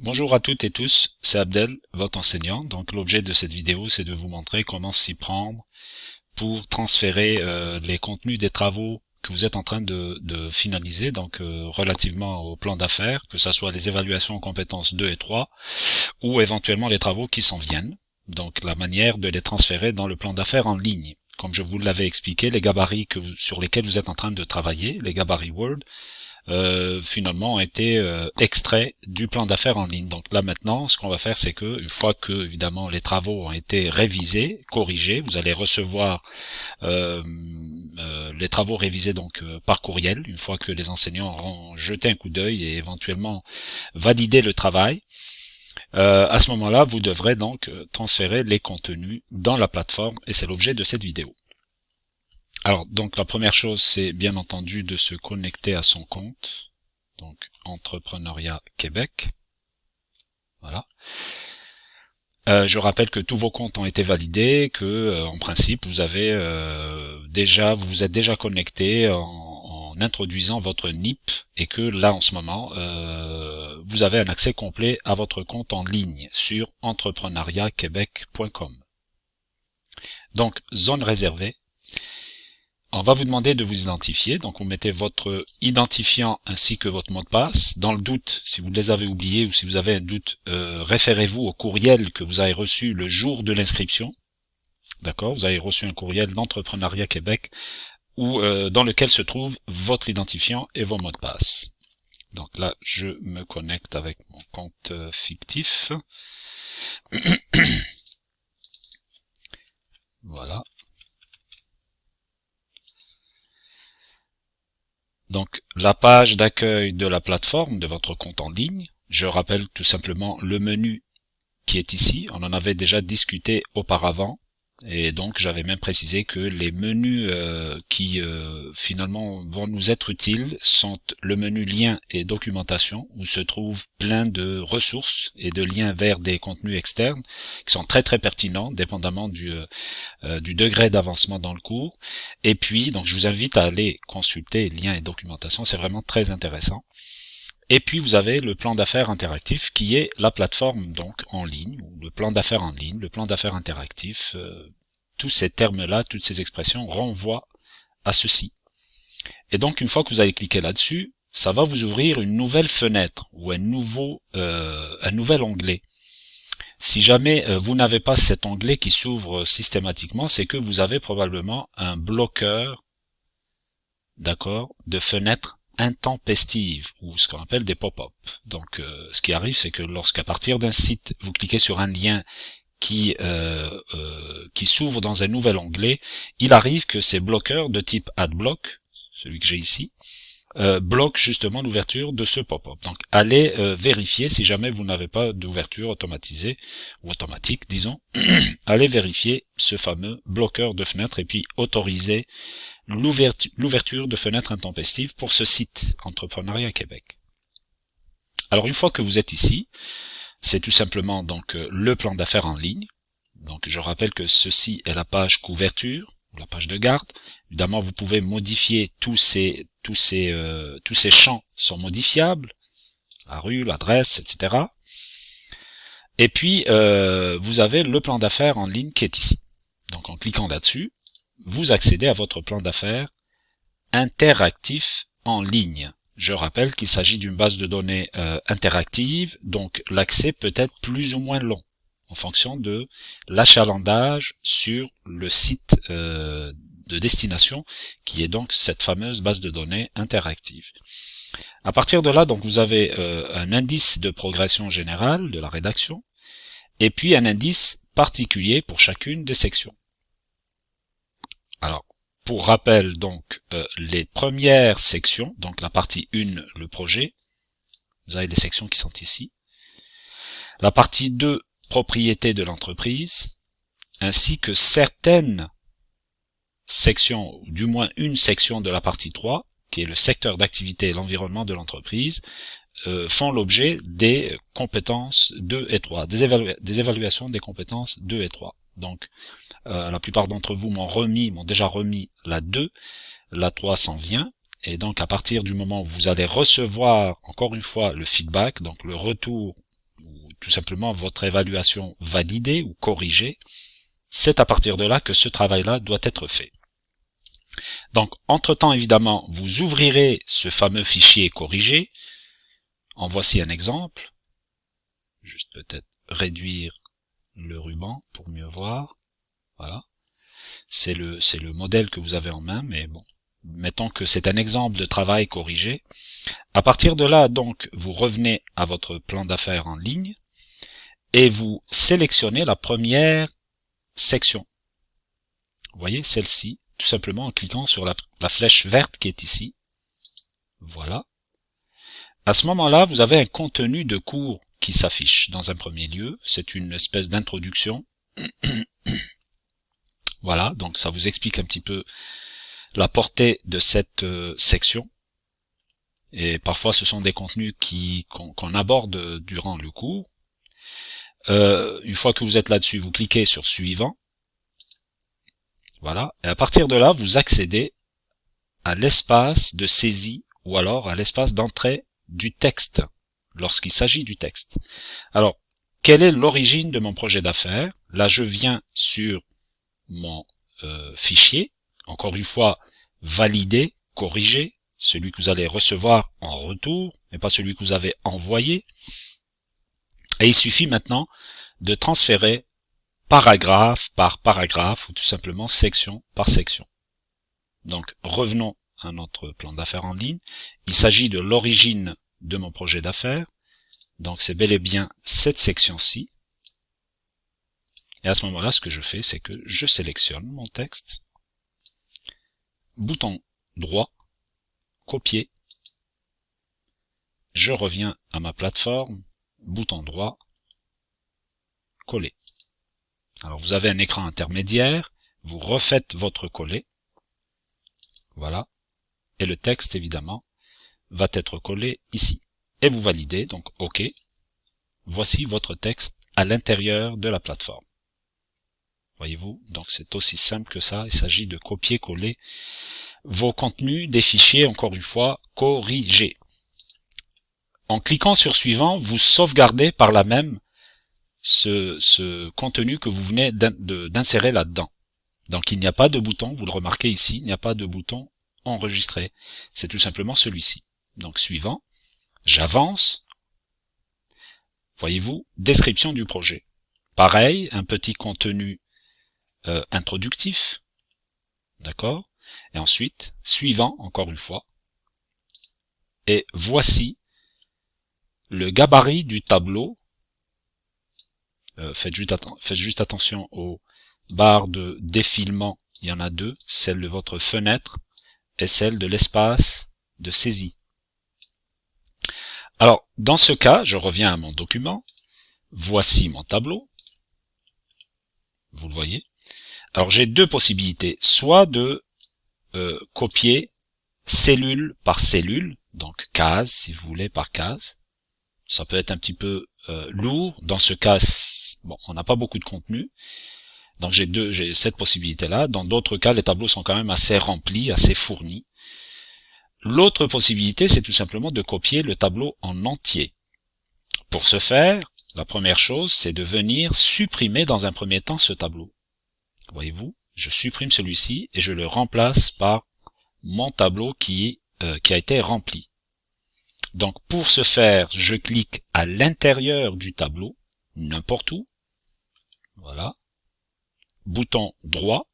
Bonjour à toutes et tous, c'est Abdel, votre enseignant. Donc l'objet de cette vidéo, c'est de vous montrer comment s'y prendre pour transférer les contenus des travaux que vous êtes en train de finaliser, donc relativement au plan d'affaires, que ce soit les évaluations en compétences 2 et 3, ou éventuellement les travaux qui s'en viennent. Donc la manière de les transférer dans le plan d'affaires en ligne. Comme je vous l'avais expliqué, les gabarits sur lesquels vous êtes en train de travailler, les gabarits Word, finalement ont été extraits du plan d'affaires en ligne. Donc là maintenant, ce qu'on va faire, c'est que une fois que évidemment les travaux ont été révisés, corrigés, vous allez recevoir les travaux révisés donc par courriel, une fois que les enseignants auront jeté un coup d'œil et éventuellement validé le travail. À ce moment-là, vous devrez donc transférer les contenus dans la plateforme et c'est l'objet de cette vidéo. Alors, donc la première chose, c'est bien entendu de se connecter à son compte. Donc, Entrepreneuriat Québec. Voilà. Je rappelle que tous vos comptes ont été validés, que en principe vous avez vous vous êtes déjà connecté en introduisant votre NIP et que là en ce moment vous avez un accès complet à votre compte en ligne sur entrepreneuriatquebec.com. Donc, zone réservée. On va vous demander de vous identifier, donc vous mettez votre identifiant ainsi que votre mot de passe. Dans le doute, si vous les avez oubliés ou si vous avez un doute, référez-vous au courriel que vous avez reçu le jour de l'inscription. D'accord, vous avez reçu un courriel d'Entrepreneuriat Québec dans lequel se trouve votre identifiant et vos mots de passe. Donc là, je me connecte avec mon compte fictif. Voilà. Donc la page d'accueil de la plateforme de votre compte en ligne, je rappelle tout simplement le menu qui est ici, on en avait déjà discuté auparavant et donc j'avais même précisé que les menus qui finalement vont nous être utiles sont le menu liens et documentation où se trouvent plein de ressources et de liens vers des contenus externes qui sont très très pertinents dépendamment du degré d'avancement dans le cours. Et puis donc je vous invite à aller consulter liens et documentation, c'est vraiment très intéressant. Et puis vous avez le plan d'affaires interactif qui est la plateforme donc en ligne, ou le plan d'affaires en ligne, le plan d'affaires interactif, tous ces termes-là, toutes ces expressions renvoient à ceci. Et donc une fois que vous avez cliqué là-dessus, ça va vous ouvrir une nouvelle fenêtre ou un nouvel onglet. Si jamais vous n'avez pas cet onglet qui s'ouvre systématiquement, c'est que vous avez probablement un bloqueur, d'accord, de fenêtres intempestives ou ce qu'on appelle des pop-up. Donc ce qui arrive, c'est que lorsqu'à partir d'un site, vous cliquez sur un lien qui s'ouvre dans un nouvel onglet, il arrive que ces bloqueurs de type AdBlock, celui que j'ai ici, bloquent justement l'ouverture de ce pop-up. Donc allez vérifier si jamais vous n'avez pas d'ouverture automatisée ou automatique, disons, allez vérifier ce fameux bloqueur de fenêtre et puis autoriser l'ouverture de fenêtres intempestives pour ce site Entrepreneuriat Québec. Alors une fois que vous êtes ici, c'est tout simplement donc le plan d'affaires en ligne. Donc je rappelle que ceci est la page couverture, la page de garde. Évidemment, vous pouvez modifier tous ces champs sont modifiables, la rue, l'adresse, etc. Et puis vous avez le plan d'affaires en ligne qui est ici. Donc en cliquant là-dessus, vous accédez à votre plan d'affaires interactif en ligne. Je rappelle qu'il s'agit d'une base de données interactive, donc l'accès peut être plus ou moins long en fonction de l'achalandage sur le site de destination, qui est donc cette fameuse base de données interactive. À partir de là, donc vous avez un indice de progression générale de la rédaction, et puis un indice particulier pour chacune des sections. Alors, pour rappel, donc, les premières sections, donc la partie 1, le projet, vous avez les sections qui sont ici. La partie 2, propriété de l'entreprise, ainsi que certaines sections, ou du moins une section de la partie 3, qui est le secteur d'activité et l'environnement de l'entreprise, font l'objet des compétences 2 et 3, des évaluations des compétences 2 et 3. Donc, la plupart d'entre vous m'ont déjà remis la 2, la 3 s'en vient, et donc à partir du moment où vous allez recevoir, encore une fois, le feedback, donc le retour tout simplement votre évaluation validée ou corrigée, c'est à partir de là que ce travail-là doit être fait. Donc, entre-temps, évidemment, vous ouvrirez ce fameux fichier corrigé. En voici un exemple. Juste peut-être réduire le ruban pour mieux voir. Voilà. C'est le modèle que vous avez en main, mais bon. Mettons que c'est un exemple de travail corrigé. À partir de là, donc, vous revenez à votre plan d'affaires en ligne et vous sélectionnez la première section. Vous voyez, celle-ci, tout simplement en cliquant sur la flèche verte qui est ici. Voilà. À ce moment-là, vous avez un contenu de cours qui s'affiche dans un premier lieu. C'est une espèce d'introduction. Voilà, donc ça vous explique un petit peu la portée de cette section. Et parfois, ce sont des contenus qu'on aborde durant le cours. Une fois que vous êtes là-dessus, vous cliquez sur suivant. Voilà. Et à partir de là, vous accédez à l'espace de saisie ou alors à l'espace d'entrée du texte, lorsqu'il s'agit du texte. Alors, quelle est l'origine de mon projet d'affaires? Là, je viens sur mon fichier, encore une fois, valider, corriger, celui que vous allez recevoir en retour, mais pas celui que vous avez envoyé. Et il suffit maintenant de transférer paragraphe par paragraphe, ou tout simplement section par section. Donc, revenons à notre plan d'affaires en ligne. Il s'agit de l'origine de mon projet d'affaires. Donc, c'est bel et bien cette section-ci. Et à ce moment-là, ce que je fais, c'est que je sélectionne mon texte. Bouton droit, copier. Je reviens à ma plateforme. Bouton droit, coller. Alors, vous avez un écran intermédiaire. Vous refaites votre coller. Voilà. Et le texte, évidemment, va être collé ici. Et vous validez, donc OK. Voici votre texte à l'intérieur de la plateforme. Voyez-vous, donc c'est aussi simple que ça. Il s'agit de copier-coller vos contenus des fichiers, encore une fois, corrigés. En cliquant sur suivant, vous sauvegardez par là même ce contenu que vous venez d'insérer là-dedans. Donc il n'y a pas de bouton, vous le remarquez ici, il n'y a pas de bouton enregistrer. C'est tout simplement celui-ci. Donc suivant, j'avance. Voyez-vous, description du projet. Pareil, un petit contenu introductif. D'accord? Et ensuite, suivant, encore une fois. Et voici le gabarit du tableau. Faites juste attention aux barres de défilement. Il y en a deux, celle de votre fenêtre et celle de l'espace de saisie. Alors, dans ce cas, je reviens à mon document. Voici mon tableau. Vous le voyez. Alors, j'ai deux possibilités. Soit de copier cellule par cellule, donc case, si vous voulez, par case. Ça peut être un petit peu lourd. Dans ce cas, bon, on n'a pas beaucoup de contenu. Donc j'ai cette possibilité-là. Dans d'autres cas, les tableaux sont quand même assez remplis, assez fournis. L'autre possibilité, c'est tout simplement de copier le tableau en entier. Pour ce faire, la première chose, c'est de venir supprimer dans un premier temps ce tableau. Voyez-vous, je supprime celui-ci et je le remplace par mon tableau qui a été rempli. Donc pour ce faire, je clique à l'intérieur du tableau, n'importe où. Voilà. Bouton droit.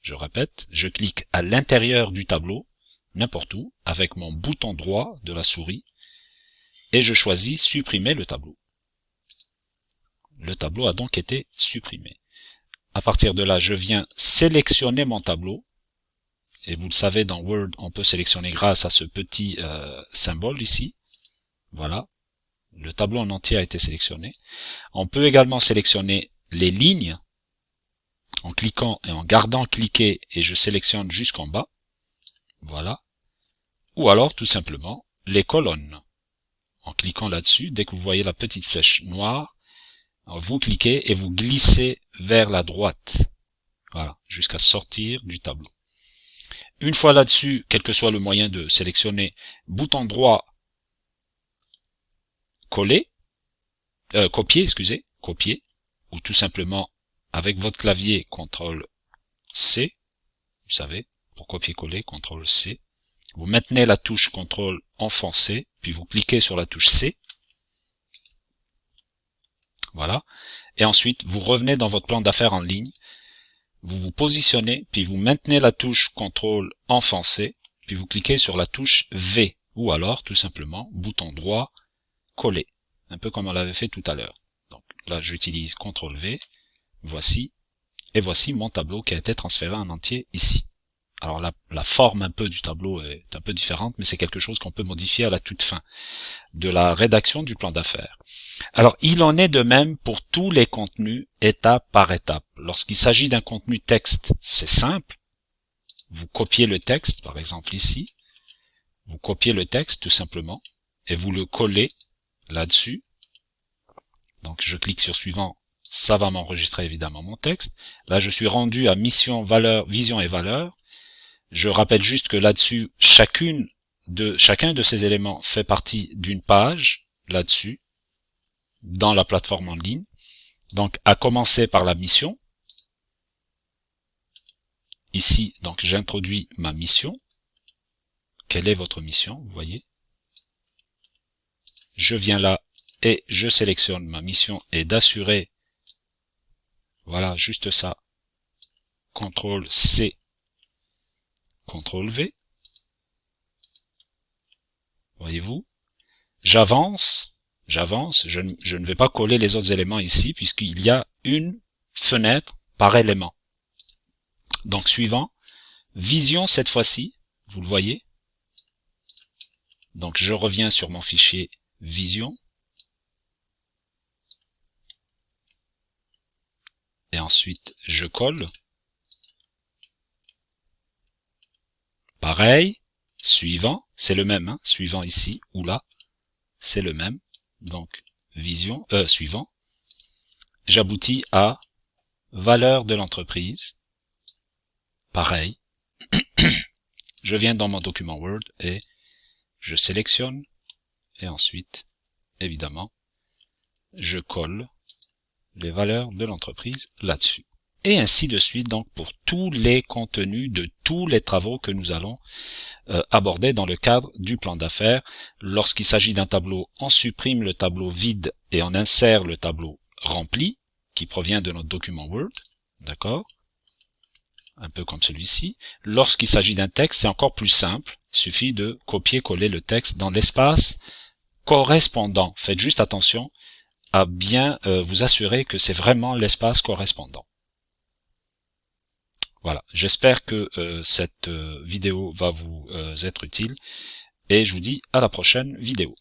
Je répète, je clique à l'intérieur du tableau, n'importe où, avec mon bouton droit de la souris, et je choisis supprimer le tableau. Le tableau a donc été supprimé. À partir de là, je viens sélectionner mon tableau. Et vous le savez, dans Word, on peut sélectionner grâce à ce petit symbole ici. Voilà. Le tableau en entier a été sélectionné. On peut également sélectionner les lignes en cliquant et en gardant cliqué et je sélectionne jusqu'en bas. Voilà. Ou alors, tout simplement, les colonnes. En cliquant là-dessus, dès que vous voyez la petite flèche noire, vous cliquez et vous glissez vers la droite. Voilà. Jusqu'à sortir du tableau. Une fois là-dessus, quel que soit le moyen de sélectionner, bouton droit, coller. copier, excusez, copier, ou tout simplement avec votre clavier CTRL-C, vous savez, pour copier-coller, CTRL-C. Vous maintenez la touche CTRL enfoncé, puis vous cliquez sur la touche C. Voilà. Et ensuite, vous revenez dans votre plan d'affaires en ligne, vous vous positionnez, puis vous maintenez la touche CTRL enfoncé, puis vous cliquez sur la touche V, ou alors, tout simplement, bouton droit, coller, un peu comme on l'avait fait tout à l'heure. Donc là, j'utilise CTRL V, voici, et voici mon tableau qui a été transféré en entier ici. Alors la forme un peu du tableau est un peu différente, mais c'est quelque chose qu'on peut modifier à la toute fin de la rédaction du plan d'affaires. Alors, il en est de même pour tous les contenus étape par étape. Lorsqu'il s'agit d'un contenu texte, c'est simple. Vous copiez le texte, par exemple ici. Vous copiez le texte tout simplement et vous le collez là-dessus. Donc, je clique sur suivant. Ça va m'enregistrer évidemment mon texte. Là, je suis rendu à mission, valeur, vision et valeur. Je rappelle juste que là-dessus, chacun de ces éléments fait partie d'une page là-dessus, dans la plateforme en ligne. Donc, à commencer par la mission. Ici, donc, j'introduis ma mission. Quelle est votre mission, vous voyez? Je viens là et je sélectionne ma mission et d'assurer, voilà, juste ça, CTRL-C, CTRL-V. Voyez-vous? J'avance, je ne vais pas coller les autres éléments ici puisqu'il y a une fenêtre par élément. Donc, suivant, vision cette fois-ci, vous le voyez? Donc, je reviens sur mon fichier vision. Et ensuite, je colle. Pareil, suivant, c'est le même, hein, suivant ici ou là, c'est le même. Donc, vision, suivant. J'aboutis à valeur de l'entreprise. Pareil. Je viens dans mon document Word et je sélectionne. Et ensuite, évidemment, je colle les valeurs de l'entreprise là-dessus. Et ainsi de suite, donc, pour tous les contenus de tous les travaux que nous allons aborder dans le cadre du plan d'affaires. Lorsqu'il s'agit d'un tableau, on supprime le tableau vide et on insère le tableau rempli, qui provient de notre document Word. D'accord? Un peu comme celui-ci. Lorsqu'il s'agit d'un texte, c'est encore plus simple. Il suffit de copier-coller le texte dans l'espace correspondant. Faites juste attention à bien vous assurer que c'est vraiment l'espace correspondant. Voilà, j'espère que cette vidéo va vous être utile et je vous dis à la prochaine vidéo.